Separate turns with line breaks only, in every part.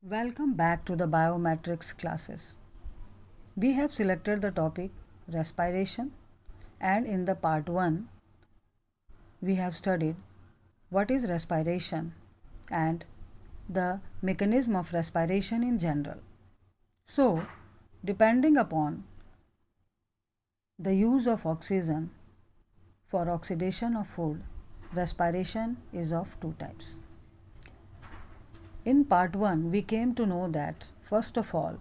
Welcome back to the biometrics classes. We have selected the topic respiration, and in the part 1 we have studied what is respiration and the mechanism of respiration in general. So, depending upon the use of oxygen for oxidation of food, respiration is of two types. In part 1, we came to know that first of all,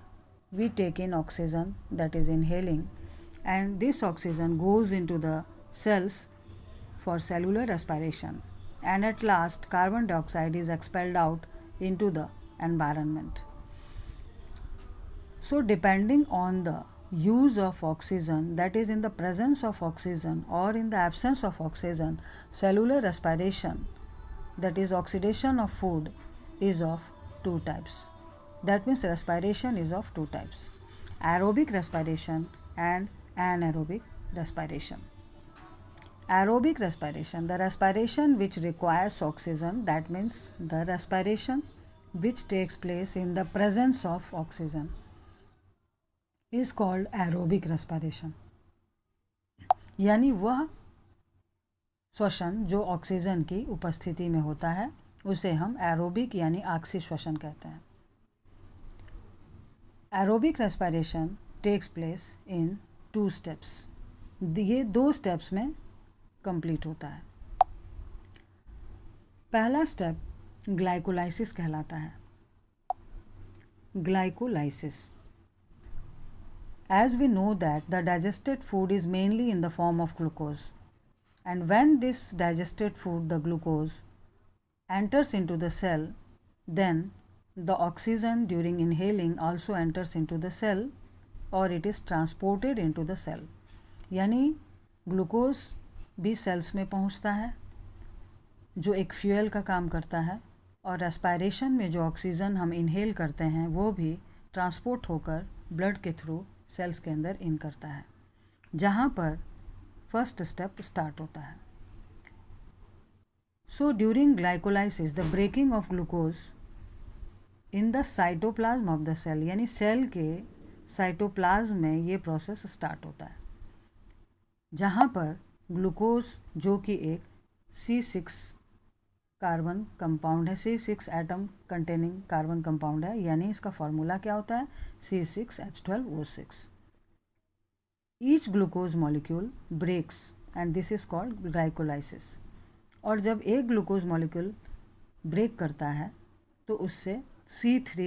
we take in oxygen, that is inhaling, and this oxygen goes into the cells for cellular respiration, and at last carbon dioxide is expelled out into the environment. So, depending on the use of oxygen, that is in the presence of oxygen or in the absence of oxygen, cellular respiration, that is oxidation of food, is of two types. That means respiration is of two types: aerobic respiration and anaerobic respiration. Aerobic respiration, the respiration which requires oxygen, that means the respiration which takes place in the presence of oxygen, is called aerobic respiration. यानी वह श्वसन जो oxygen की उपस्थिति में होता है उसे हम एरोबिक यानी आक्सी श्वसन कहते हैं. Aerobic respiration takes place in 2 steps. ये 2 स्टेप्स में कंप्लीट होता है. पहला स्टेप ग्लाइकोलाइसिस कहलाता है. Glycolysis, as we know that the digested food is mainly in the form of glucose, and when this digested food, the glucose, enters into the cell, then the oxygen during inhaling also enters into the cell or it is transported into the cell. यानी glucose भी sales में पहुंचता है जो एक fuel का काम करता है, और रेस्पिरेशन में जो ऑक्सीजन हम इनहेल करते हैं वो भी ट्रांसपोर्ट होकर ब्लड के थ्रू सेल्स के अंदर इन करता है, जहाँ पर फर्स्ट स्टेप स्टार्ट होता है. So during glycolysis, the breaking of glucose in the cytoplasm of the cell, यानी सेल के साइटोप्लाज्म में ये प्रोसेस स्टार्ट होता है, जहाँ पर ग्लूकोज जो कि एक C6 कार्बन कंपाउंड है, C6 atom containing carbon compound है, यानी इसका फॉर्मूला क्या होता है C6H12O6. Each glucose molecule breaks and this is called glycolysis. और जब एक ग्लूकोज मॉलिक्यूल ब्रेक करता है तो उससे C3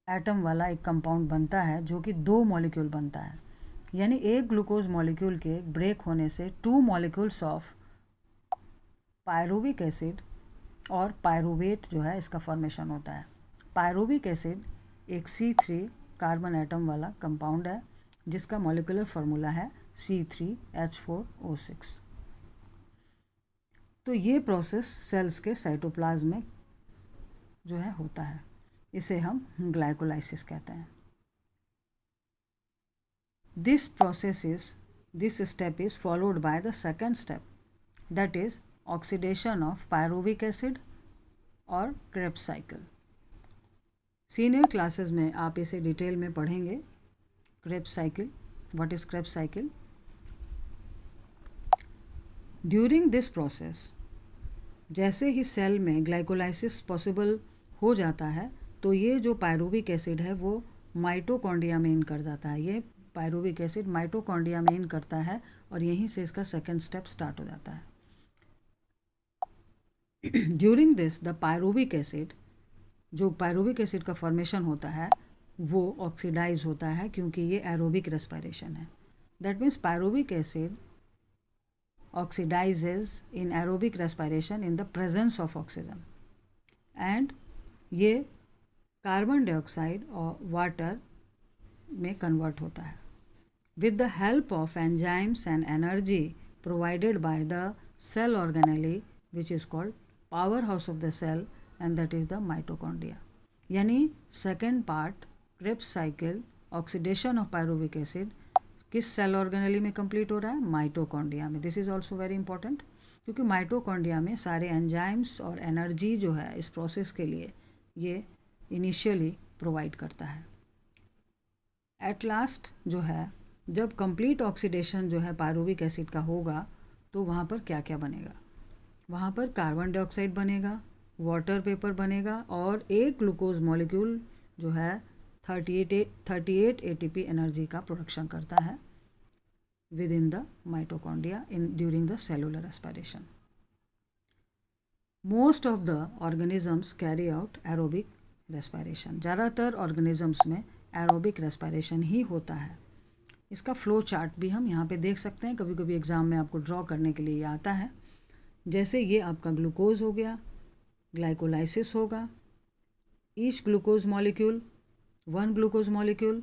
एटम वाला एक कंपाउंड बनता है जो कि 2 मॉलिक्यूल बनता है. यानी एक ग्लूकोज मॉलिक्यूल के ब्रेक होने से 2 मॉलिक्यूल्स ऑफ पायरुविक एसिड और पायरुवेट जो है इसका फॉर्मेशन होता है. पायरुविक एसिड एक C3 कार्बन एटम वाला कंपाउंड है जिसका मॉलिक्यूलर फार्मूला है C3H4O6. तो ये प्रोसेस सेल्स के साइटोप्लाज्म में जो है होता है, इसे हम ग्लाइकोलाइसिस कहते हैं. This step is followed by the second step, that is oxidation of pyruvic acid और क्रेब्स साइकिल. सीनियर क्लासेस में आप इसे डिटेल में पढ़ेंगे. Krebs cycle, what is Krebs cycle? During this process, जैसे ही सेल में ग्लाइकोलाइसिस पॉसिबल हो जाता है तो ये जो पायरुविक एसिड है वो माइटोकॉन्ड्रिया में इन कर जाता है. ये पायरुविक एसिड माइटोकॉन्ड्रिया में इन करता है और यहीं से इसका सेकेंड स्टेप स्टार्ट हो जाता है. During this the pyruvic acid, जो पायरुविक एसिड का फॉर्मेशन होता है वो ऑक्सीडाइज होता है क्योंकि ये एरोबिक रेस्पिरेशन है. That means pyruvic acid oxidizes in aerobic respiration in the presence of oxygen, and ये कार्बन डाइऑक्साइड और वाटर में कन्वर्ट होता है with the help of enzymes and energy provided by the cell organelle which is called powerhouse of the cell, and that is the mitochondria. यानी second part Krebs cycle, oxidation of pyruvic acid, किस cell organelle में complete हो रहा है? Mitochondria में. This is also very important क्योंकि mitochondria में सारे एंजाइम्स और एनर्जी जो है इस प्रोसेस के लिए ये इनिशियली प्रोवाइड करता है। एट लास्ट जो है, जब कंप्लीट ऑक्सीडेशन जो है पायरुविक एसिड का होगा तो वहाँ पर क्या क्या बनेगा? वहाँ पर कार्बन डाइऑक्साइड बनेगा, वाटर वेपर बनेगा और एक ग्लूकोज मॉलिक्यूल जो है 38 एटीपी एनर्जी का प्रोडक्शन करता है with in the mitochondria during the cellular respiration. Most of the organisms carry out aerobic respiration. ज़्यादातर ऑर्गेनिजम्स में एरोबिक रेस्पिरेशन ही होता है। इसका फ्लो चार्ट भी हम यहाँ पे देख सकते हैं, कभी कभी एग्ज़ाम में आपको ड्रॉ करने के लिए ये आता है। जैसे ये आपका ग्लूकोज हो गया, ग्लाइकोलाइसिस होगा, each glucose molecule 1 glucose molecule,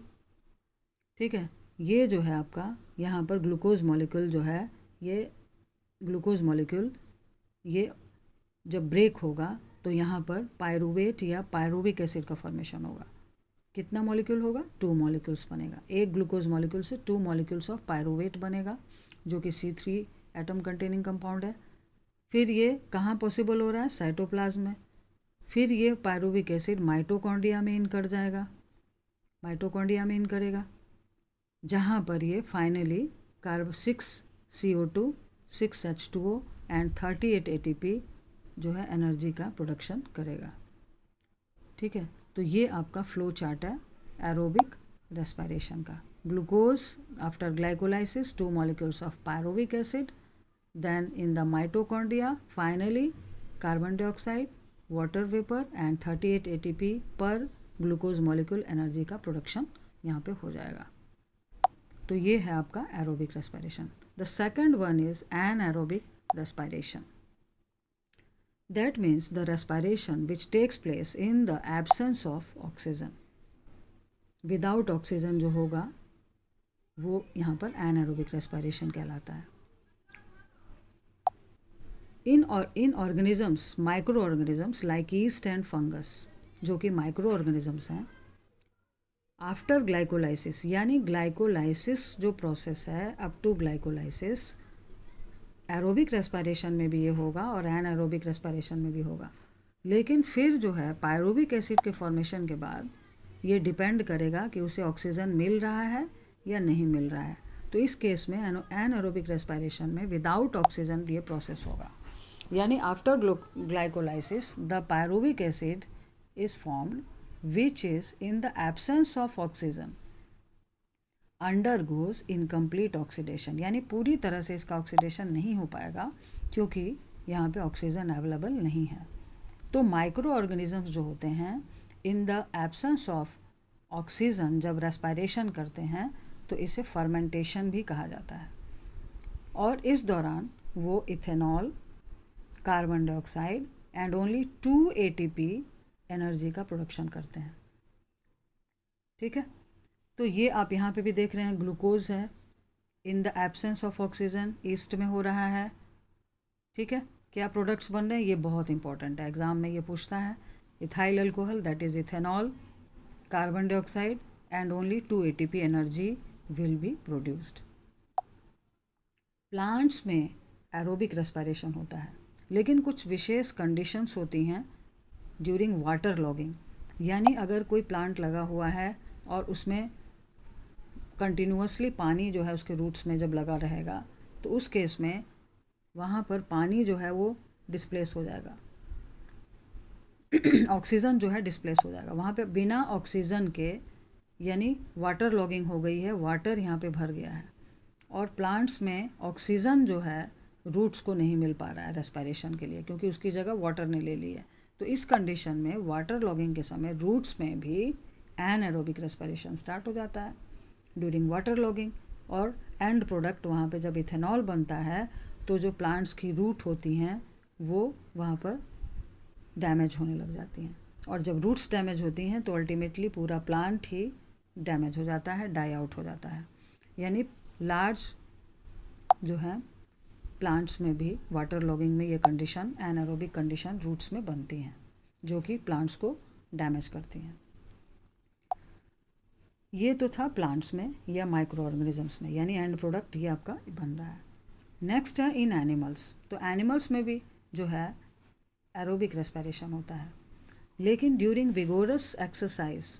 ठीक है। ये जो है आपका यहाँ पर ग्लूकोज मॉलिक्यूल जो है, ये ग्लूकोज मॉलिक्यूल ये जब ब्रेक होगा तो यहाँ पर पायरुवेट या पायरुविक एसिड का फॉर्मेशन होगा। कितना मॉलिक्यूल होगा? 2 मॉलिक्यूल्स बनेगा। एक ग्लूकोज मॉलिक्यूल से 2 मॉलिक्यूल्स ऑफ पायरुवेट बनेगा जो कि C3 एटम कंटेनिंग कंपाउंड है। फिर ये कहाँ पॉसिबल हो रहा है? साइटोप्लाज्म में। फिर ये पायरुविक एसिड माइटोकॉन्ड्रिया में इन कर जाएगा, माइटोकॉन्ड्रिया में इन करेगा, जहाँ पर ये finally carb 6 CO2 6 H2O and 38 ATP जो है एनर्जी का प्रोडक्शन करेगा, ठीक है। तो ये आपका फ्लो चार्ट है एरोबिक रेस्पिरेशन का। Glucose after glycolysis 2 molecules of pyruvic acid, then in the mitochondria finally carbon dioxide, water vapor and 38 ATP पर ग्लूकोज मॉलिक्यूल एनर्जी का प्रोडक्शन यहाँ पे हो जाएगा। तो ये है आपका aerobic respiration. The second one is anaerobic respiration. That means the respiration which takes place in the absence of oxygen. Without oxygen जो होगा वो यहाँ पर एनारोबिक रेस्पिरेशन कहलाता है। In organisms, micro organisms like yeast and fungus, जो कि micro organisms हैं, आफ्टर ग्लाइकोलाइसिस यानी ग्लाइकोलाइसिस जो प्रोसेस है up to glycolysis, aerobic respiration में भी ये होगा और एनारोबिक रेस्पिरेशन में भी होगा। लेकिन फिर जो है पायरुविक एसिड के फॉर्मेशन के बाद ये डिपेंड करेगा कि उसे ऑक्सीजन मिल रहा है या नहीं मिल रहा है। तो इस केस में एनारोबिक रेस्पिरेशन में विदाउट ऑक्सीजन ये प्रोसेस होगा, यानी after glycolysis the pyruvic acid is formed which is in the absence of oxygen undergoes incomplete oxidation, यानी पूरी तरह से इसका ऑक्सीडेशन नहीं हो पाएगा क्योंकि यहाँ पे ऑक्सीजन अवेलेबल नहीं है। तो माइक्रो ऑर्गेनिजम्स जो होते हैं इन द एब्सेंस ऑफ ऑक्सीजन जब रेस्पिरेशन करते हैं तो इसे फर्मेंटेशन भी कहा जाता है, और इस दौरान वो ethanol, carbon dioxide and only 2 ATP energy का प्रोडक्शन करते हैं, ठीक है। तो ये आप यहाँ पे भी देख रहे हैं, ग्लूकोज है in the absence of oxygen, east में हो रहा है, ठीक है। क्या प्रोडक्ट्स बन रहे हैं, ये बहुत इंपॉर्टेंट है, एग्जाम में ये पूछता है। Ethyl alcohol that is ethanol, carbon dioxide and only 2 ATP energy will be produced. Plants में एरोबिक रेस्पिरेशन होता है, लेकिन कुछ विशेष कंडीशंस होती हैं ड्यूरिंग वाटर लॉगिंग, यानी अगर कोई प्लांट लगा हुआ है और उसमें कंटिन्यूसली पानी जो है उसके रूट्स में जब लगा रहेगा तो उस केस में वहाँ पर पानी जो है वो डिस्प्लेस हो जाएगा, ऑक्सीजन जो है डिस्प्लेस हो जाएगा वहाँ पे बिना ऑक्सीजन के, यानी वाटर लॉगिंग हो गई है, वाटर यहाँ पे भर गया है और प्लांट्स में ऑक्सीजन जो है रूट्स को नहीं मिल पा रहा है रेस्पिरेशन के लिए क्योंकि उसकी जगह वाटर ने ले ली है। तो इस कंडीशन में वाटर लॉगिंग के समय रूट्स में भी एनारोबिक रेस्पिरेशन स्टार्ट हो जाता है ड्यूरिंग वाटर लॉगिंग, और एंड प्रोडक्ट वहाँ पे जब इथेनॉल बनता है तो जो प्लांट्स की रूट होती हैं वो वहाँ पर डैमेज होने लग जाती हैं, और जब रूट्स डैमेज होती हैं तो अल्टीमेटली पूरा प्लांट ही डैमेज हो जाता है, डाई आउट हो जाता है। यानी लार्ज जो है प्लांट्स में भी वाटर लॉगिंग में ये कंडीशन, एनारोबिक कंडीशन रूट्स में बनती हैं जो कि प्लांट्स को डैमेज करती हैं। ये तो था प्लांट्स में या माइक्रो ऑर्गेनिजम्स में, यानी एंड प्रोडक्ट ये आपका बन रहा है। नेक्स्ट है इन एनिमल्स। तो एनिमल्स में भी जो है एरोबिक रेस्पिरेशन होता है। लेकिन ड्यूरिंग विगोरस एक्सरसाइज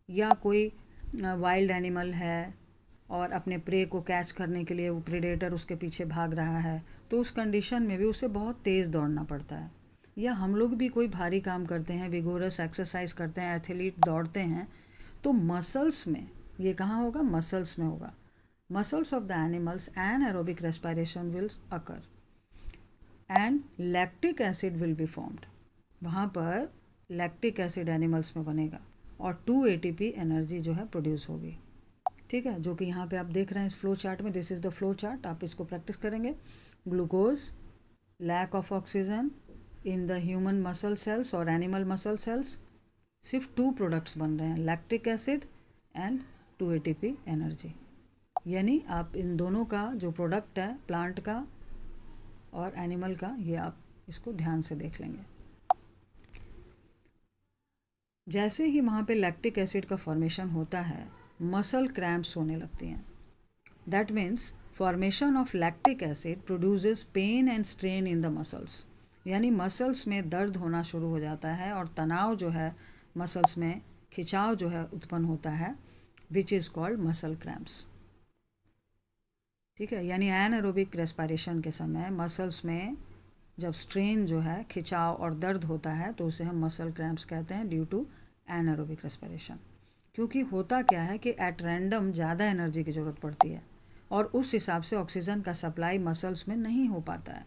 या कोई वाइल्ड एनिमल है और अपने प्रे को कैच करने के लिए वो प्रेडेटर उसके पीछे भाग रहा है, तो उस कंडीशन में भी उसे बहुत तेज़ दौड़ना पड़ता है। या हम लोग भी कोई भारी काम करते हैं, विगोरस एक्सरसाइज करते हैं, एथलीट दौड़ते हैं, तो मसल्स में, ये कहाँ होगा, मसल्स में होगा। Muscles of the animals anaerobic respiration will occur and lactic acid will be formed। वहाँ पर लैक्टिक एसिड एनिमल्स में बनेगा और 2 ATP एनर्जी जो है प्रोड्यूस होगी। ठीक है, जो कि यहाँ पे आप देख रहे हैं इस फ्लो चार्ट में, this is the flow chart, आप इसको प्रैक्टिस करेंगे। Glucose, lack of oxygen in the human muscle cells और एनिमल मसल सेल्स, सिर्फ 2 प्रोडक्ट्स बन रहे हैं, lactic acid and 2 ATP energy. यानी आप इन दोनों का जो प्रोडक्ट है प्लांट का और एनिमल का, ये आप इसको ध्यान से देख लेंगे। जैसे ही वहाँ पे लैक्टिक एसिड का फॉर्मेशन होता है, मसल क्रैम्प्स होने लगती हैं। That means formation of lactic acid produces pain and strain in the muscles. यानी मसल्स में दर्द होना शुरू हो जाता है और तनाव जो है मसल्स में, खिंचाव जो है उत्पन्न होता है, which is called muscle cramps. ठीक है, यानी एनारोबिक रेस्पिरेशन के समय मसल्स में जब स्ट्रेन जो है, खिंचाव और दर्द होता है, तो उसे हम मसल क्रैम्प्स कहते हैं ड्यू टू एनारोबिक रेस्पिरेशन। क्योंकि होता क्या है कि एट रैंडम ज़्यादा एनर्जी की ज़रूरत पड़ती है और उस हिसाब से ऑक्सीजन का सप्लाई मसल्स में नहीं हो पाता है।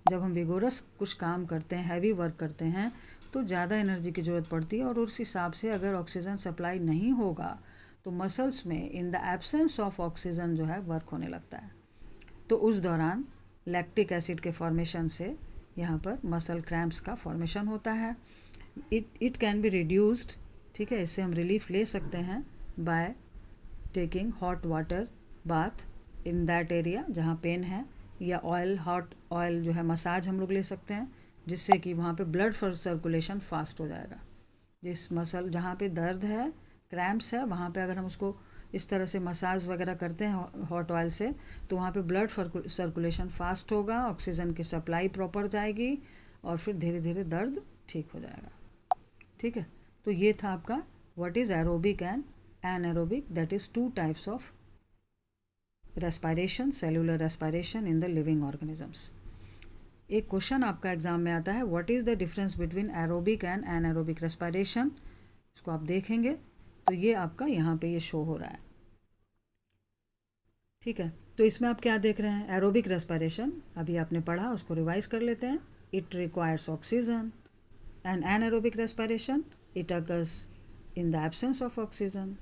जब हम विगोरस कुछ काम करते हैं, हैवी वर्क करते हैं, तो ज़्यादा एनर्जी की ज़रूरत पड़ती है और उस हिसाब से अगर ऑक्सीजन सप्लाई नहीं होगा तो मसल्स में इन द एब्सेंस ऑफ ऑक्सीजन जो है वर्क होने लगता है। तो उस दौरान लैक्टिक एसिड के फॉर्मेशन से यहाँ पर मसल क्रैम्प्स का फॉर्मेशन होता है। इट कैन बी रिड्यूस्ड, ठीक है, इससे हम रिलीफ ले सकते हैं by taking hot water bath in that area जहाँ पेन है, या ऑयल, हॉट ऑयल जो है मसाज हम लोग ले सकते हैं, जिससे कि वहाँ पे ब्लड सर्कुलेशन फास्ट हो जाएगा। जिस मसल जहाँ पे दर्द है, क्रैम्प्स है, वहाँ पे अगर हम उसको इस तरह से मसाज वगैरह करते हैं हॉट ऑयल से, तो वहाँ पे ब्लड सर्कुलेशन फास्ट होगा, ऑक्सीजन की सप्लाई प्रॉपर जाएगी और फिर धीरे धीरे दर्द ठीक हो जाएगा। ठीक है, तो ये था आपका what is aerobic and anaerobic, that is 2 types of respiration, cellular respiration in the living organisms. एक क्वेश्चन आपका एग्जाम में आता है, what is the difference between aerobic and anaerobic respiration. इसको आप देखेंगे तो ये आपका यहाँ पे ये शो हो रहा है। ठीक है, तो इसमें आप क्या देख रहे हैं, एरोबिक रेस्पिरेशन अभी आपने पढ़ा, उसको रिवाइज कर लेते हैं। It requires oxygen and anaerobic respiration it occurs in the absence of oxygen.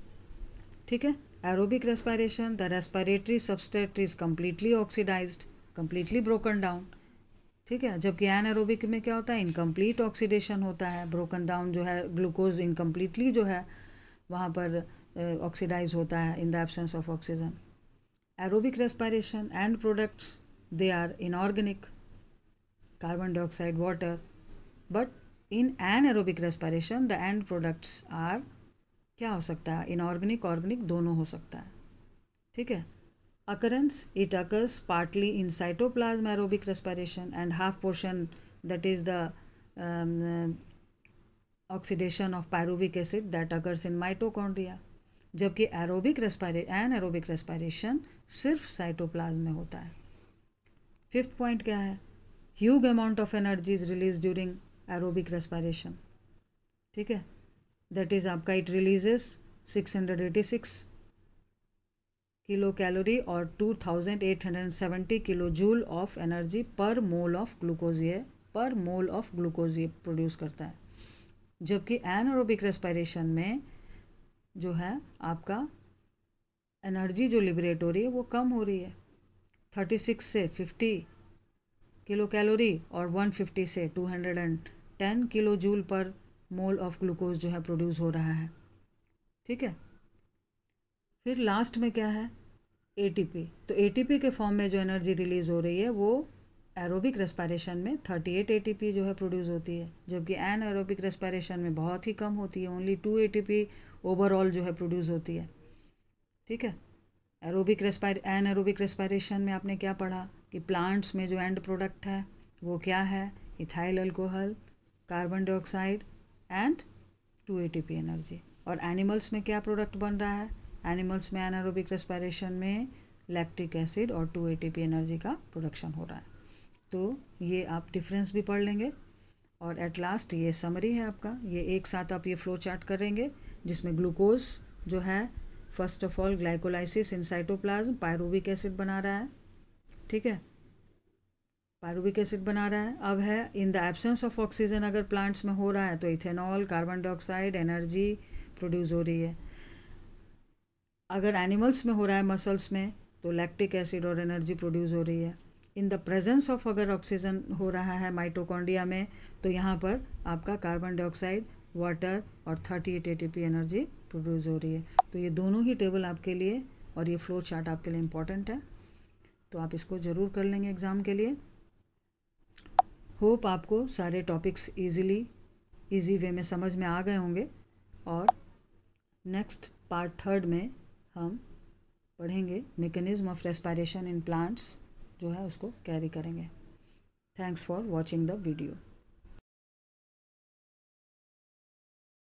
ठीक है, aerobic respiration, the respiratory substrate is completely oxidised, completely broken down. ठीक है, जबकि एनारोबिक में क्या होता है, इनकम्प्लीट ऑक्सीडेशन होता है, ब्रोकन डाउन जो है, ग्लूकोज इनकम्प्लीटली जो है वहाँ पर ऑक्सीडाइज होता है in the absence of oxygen. Aerobic respiration end products they are inorganic, carbon dioxide, water, but in anaerobic respiration the end products are, क्या हो सकता है, इनऑर्गेनिक, ऑर्गेनिक, दोनों हो सकता है। ठीक है, occurrence, it occurs partly in cytoplasm aerobic respiration and half portion, that is the oxidation of pyruvic acid that occurs in mitochondria। जबकि एनारोबिक रेस्पिरेशन सिर्फ साइटोप्लाज्म में होता है। फिफ्थ पॉइंट क्या है, huge amount of energy is release during aerobic respiration. ठीक है, that is आपका इट रिलीजेस 686 किलो कैलोरी और 2870 किलो जूल ऑफ एनर्जी पर मोल ऑफ ग्लूकोज, ये पर मोल ऑफ ग्लूकोज ये प्रोड्यूस करता है। जबकि एनारोबिक रेस्पिरेशन में जो है आपका एनर्जी जो लिबरेट हो रही है वो कम हो रही है, 36 से 50 किलो कैलोरी और 150 से 210 किलो जूल पर मोल ऑफ ग्लूकोज जो है प्रोड्यूस हो रहा है। ठीक है, फिर लास्ट में क्या है, एटीपी। तो एटीपी के फॉर्म में जो एनर्जी रिलीज हो रही है वो एरोबिक रेस्पिरेशन में 38 एटीपी जो है प्रोड्यूस होती है, जबकि एनारोबिक रेस्पिरेशन में बहुत ही कम होती है, ओनली 2 एटीपी ओवरऑल जो है प्रोड्यूस होती है। ठीक है, एनारोबिक रेस्पिरेशन में आपने क्या पढ़ा कि प्लांट्स में जो एंड प्रोडक्ट है वो क्या है, ethyl alcohol, carbon dioxide and 2 ATP energy. और एनिमल्स में क्या प्रोडक्ट बन रहा है? एनिमल्स में एनारोबिक रेस्पिरेशन में लैक्टिक एसिड और 2 ATP एनर्जी का प्रोडक्शन हो रहा है। तो ये आप डिफरेंस भी पढ़ लेंगे। और एट लास्ट ये समरी है आपका, ये एक साथ आप ये फ्लो चार्ट करेंगे जिसमें ग्लूकोज जो है first of all glycolysis in cytoplasm pyruvic acid बना रहा है, ठीक है, पायरुविक एसिड बना रहा है। अब है in the absence of oxygen अगर प्लांट्स में हो रहा है तो ethanol carbon dioxide energy produce हो रही है। अगर एनिमल्स में हो रहा है मसल्स में तो लैक्टिक एसिड और एनर्जी प्रोड्यूस हो रही है। इन द प्रेजेंस ऑफ अगर ऑक्सीजन हो रहा है माइटोकॉन्ड्रिया में तो यहाँ पर आपका कार्बन डाइऑक्साइड वाटर और 38 ATP एनर्जी प्रोड्यूस हो रही है। तो ये दोनों ही टेबल आपके लिए और ये फ्लो चार्ट आपके लिए इम्पॉर्टेंट है, तो आप इसको ज़रूर कर लेंगे एग्ज़ाम के लिए। होप आपको सारे टॉपिक्स ईजी वे में समझ में आ गए होंगे। और नेक्स्ट पार्ट 3 में हम पढ़ेंगे mechanism of respiration in plants जो है उसको कैरी करेंगे। Thanks for watching the video.